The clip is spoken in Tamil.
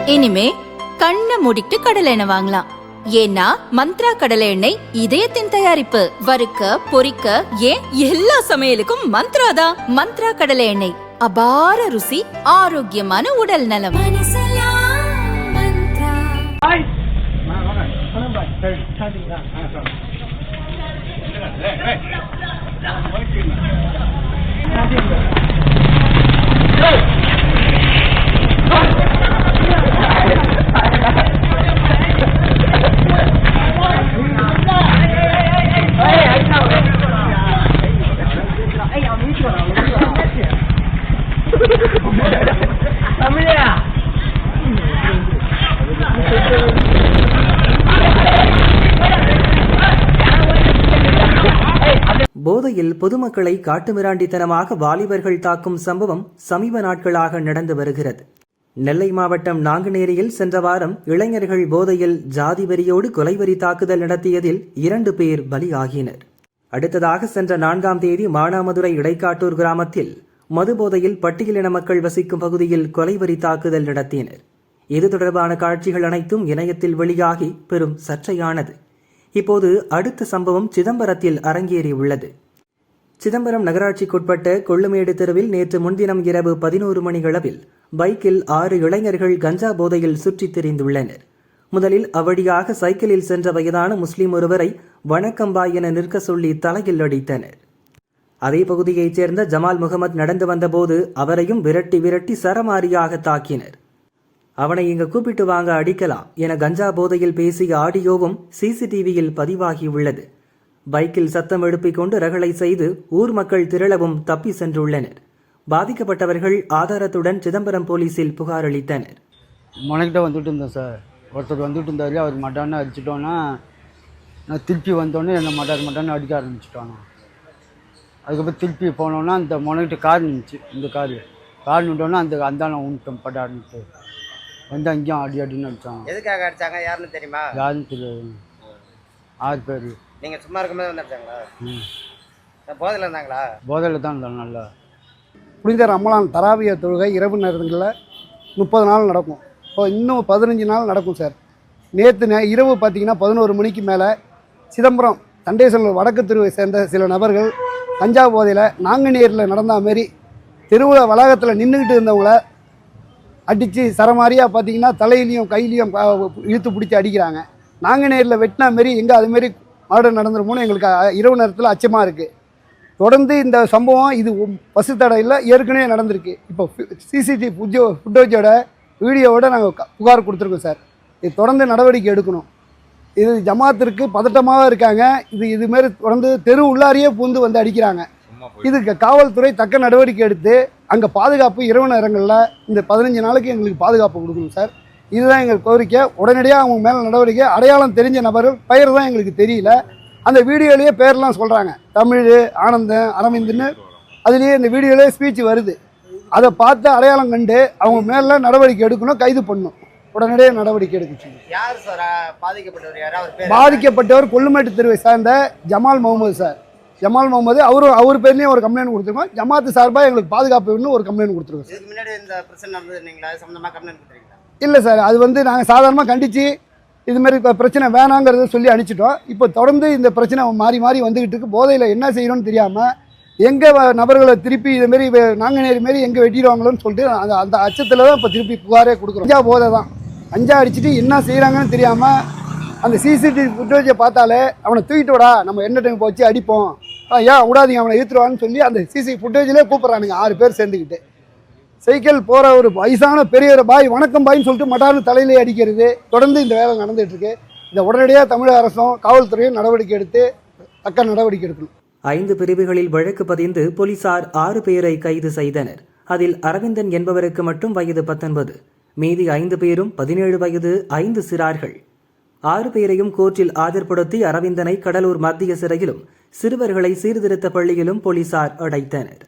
இனிமே கண்ணை மூடிட்டு கடலை எண்ணெய் வாங்கலாம். ஏன்னா மந்த்ரா கடலை எண்ணெய் இதயத்தின் தயாரிப்பு. வறுக்க பொரிக்க ஏன் எல்லா சமையலுக்கும் மந்த்ரா தான். மந்த்ரா கடலை எண்ணெய், அபார ருசி, ஆரோக்கியமான உடல் நலம். போதையில் பொதுமக்களை காட்டுமிராண்டித்தனமாக வாலிபர்கள் தாக்கும் சம்பவம் சமீப நாட்களாக நடந்து வருகிறது. நெல்லை மாவட்டம் நாங்குநேரியில் சென்ற வாரம் இளைஞர்கள் போதையில் ஜாதி வெறியோடு கொலைவெறி தாக்குதல் நடத்தியதில் 2 பேர் பலியாகினர். அடுத்ததாக சென்ற 4ஆம் தேதி மானாமதுரை இடைக்காட்டூர் கிராமத்தில் மது போதையில் பட்டியலின மக்கள் வசிக்கும் பகுதியில் கொலைவெறி தாக்குதல் நடத்தினர். இது தொடர்பான காட்சிகள் அனைத்தும் இணையத்தில் வெளியாகி பெரும் சர்ச்சையானது. இப்போது அடுத்த சம்பவம் சிதம்பரத்தில் அரங்கேறியுள்ளது. சிதம்பரம் நகராட்சிக்குட்பட்ட கொள்ளுமேடு தெருவில் நேற்று முன்தினம் இரவு 11 மணியளவில் பைக்கில் 6 இளைஞர்கள் கஞ்சா போதையில் சுற்றித் திரிந்துள்ளனர். முதலில் அவ்வழியாக சைக்கிளில் சென்ற வயதான முஸ்லிம் ஒருவரை வணக்கம்பாய் என நிற்க சொல்லி தலையில் அடித்தனர். அதே பகுதியைச் சேர்ந்த ஜமால் முகமது நடந்து வந்தபோது அவரையும் விரட்டி விரட்டி சரமாரியாக தாக்கினர். அவனை இங்க கூப்பிட்டு வாங்க, அடிக்கலாம் என கஞ்சா போதையில் பேசிய ஆடியோவும் சிசிடிவியில் பதிவாகியுள்ளது. பைக்கில் சத்தம் எழுப்பிக் கொண்டு ரகளை செய்து ஊர் மக்கள் திரளவும் தப்பி சென்றுள்ளனர். பாதிக்கப்பட்டவர்கள் ஆதாரத்துடன் சிதம்பரம் போலீசில் புகார் அளித்தனர். முனைக்கிட்ட வந்துட்டு இருந்தேன் சார். ஒருத்தர் வந்துட்டு இருந்தார். அவர் மட்டான்னு அடிச்சிட்டோன்னா நான் திருப்பி வந்தோடனே என்னை மட்டான்னு அடிக்க ஆரம்பிச்சிட்டோன்னா. அதுக்கப்புறம் திருப்பி போனோன்னா அந்த முனைக்கிட்ட கார் நின்றுச்சு. இந்த கார் நின்றோன்னா அந்த உண்டம் பட்டாருன்ட்டு வந்து அங்கேயும் அடின்னு அடித்தாங்க. எதுக்காக அடித்தாங்க? யாருன்னு தெரியுமா? யாருன்னு தெரியாது. 6 பேர். நீங்கள் சும்மா இருக்கும்போது வந்துருச்சாங்களா? போதையில் இருந்தாங்களா? போதையில் தான் இருந்தாங்க. நல்லா புனித ரமலான் தராவிய தொழுகை இரவு நேரங்களில் 30 நாள் நடக்கும். இப்போ இன்னும் 15 நாள் நடக்கும் சார். நேற்று இரவு பார்த்திங்கன்னா 11 மணிக்கு மேலே சிதம்பரம் தண்டேஸ்வரர் வடக்கு தெருவை சேர்ந்த சில நபர்கள் கஞ்சா போதையில் நாங்குநேரில் நடந்த மாரி தெருவில் வளாகத்தில் நின்றுக்கிட்டு இருந்தவங்கள அடித்து சரமாரியாக பார்த்திங்கன்னா தலையிலையும் கையிலையும் இழுத்து பிடிச்சி அடிக்கிறாங்க. நாங்குநேரில் வெட்டினா மாரி எங்கே அதுமாரி மர்டர் நடந்துருமோன்னு எங்களுக்கு இரவு நேரத்தில் அச்சமாக இருக்குது. தொடர்ந்து இந்த சம்பவம் இது பசு தடையில் ஏற்கனவே நடந்திருக்கு. இப்போ சிசிடிவி ஃபுட்டேஜோட வீடியோவோட நாங்கள் புகார் கொடுத்துருக்கோம் சார். இது தொடர்ந்து நடவடிக்கை எடுக்கணும். இது ஜமாத்திற்கு பதட்டமாக இருக்காங்க. இதுமாரி தொடர்ந்து தெரு உள்ளாரியே பூந்து வந்து அடிக்கிறாங்க. இதுக்கு காவல்துறை தக்க நடவடிக்கை எடுத்து அங்கே பாதுகாப்பு இரவு நேரங்களில் இந்த 15 நாளுக்கு எங்களுக்கு பாதுகாப்பு கொடுக்கணும் சார். இதுதான் எங்கள் கோரிக்கை. உடனடியாக அவங்க மேலே நடவடிக்கை. அடையாளம் தெரிஞ்ச நபர்கள் பெயர் தான் எங்களுக்கு தெரியல. அந்த வீடியோலேயே பேர்லாம் சொல்கிறாங்க. தமிழ், ஆனந்தன், அரவிந்துன்னு அதுலேயே இந்த வீடியோலேயே ஸ்பீச் வருது. அதை பார்த்து அடையாளம் கண்டு அவங்க மேலே நடவடிக்கை எடுக்கணும், கைது பண்ணணும். உடனடியாக நடவடிக்கை எடுக்கணும். யார் சார் பாதிக்கப்பட்டவர்? பாதிக்கப்பட்டவர் கொள்ளுமேட்டு தெருவை சார்ந்த ஜமால் முகமது சார். ஜமால் முகமது அவர் பேர்லேயும் ஒரு கம்ப்ளைண்ட் கொடுத்துருக்கோம். ஜமாத்து சார்பாக எங்களுக்கு பாதுகாப்பு வேணும்னு ஒரு கம்ப்ளைண்ட் கொடுத்துருக்கோம். இதுக்கு முன்னாடி இந்த பிரச்சனை நடந்ததுங்களா? சம்பந்தமாக கம்ப்ளைண்ட் கொடுத்துருக்கீங்களா? இல்லை சார், அது நாங்கள் சாதாரணமாக கண்டித்து இதுமாரி பிரச்சனை வேணாங்கிறத சொல்லி அனுப்பிச்சிட்டோம். இப்போ தொடர்ந்து இந்த பிரச்சனை மாறி மாறி வந்துக்கிட்டு இருக்கு. போதையில் என்ன செய்யணும்னு தெரியாமல் எங்கே நபர்களை திருப்பி இதுமாரி நாங்குநேரி மாரி எங்கே வெட்டிடுவாங்களோன்னு சொல்லிட்டு அந்த அச்சத்தில் தான் இப்போ திருப்பி புகாரே கொடுக்குறோம். கஞ்சா போதை தான். கஞ்சா அடிச்சுட்டு என்ன செய்கிறாங்கன்னு தெரியாமல் அந்த சிசிடிவி ஃபுட்டேஜை பார்த்தாலே அவனை தூக்கிட்டு விடா, நம்ம என்ன டைம் போச்சு அடிப்போம், ஏன் விடாதீங்க அவனை இழுத்துருவான்னு சொல்லி அந்த சிசிடிவி ஃபுட்டேஜிலே கூப்பிட்றானுங்க. 6 பேர் சேர்ந்துக்கிட்டு சைக்கிள் போகிற ஒரு வயசான பெரிய பாய் வணக்கம் பாயின்னு சொல்லிட்டு மட்டார்னு தலையிலே அடிக்கிறது. தொடர்ந்து இந்த வேலை நடந்துகிட்ருக்கு. இதை உடனடியாக தமிழக அரசும் காவல்துறையும் நடவடிக்கை எடுத்து தக்க நடவடிக்கை எடுக்கணும். 5 பிரிவுகளில் வழக்கு பதிந்து போலீசார் 6 பேரை கைது செய்தனர். அதில் அரவிந்தன் என்பவருக்கு மட்டும் வயது 19. மீதி 5 பேரும் 17 வயது 5 சிறார்கள். 6 பேரையும் கோர்ட்டில் ஆஜர்படுத்தி அரவிந்தனை கடலூர் மத்திய சிறையிலும் சிறுவர்களை சீர்திருத்த பள்ளியிலும் போலீசார் அடைத்தனர்.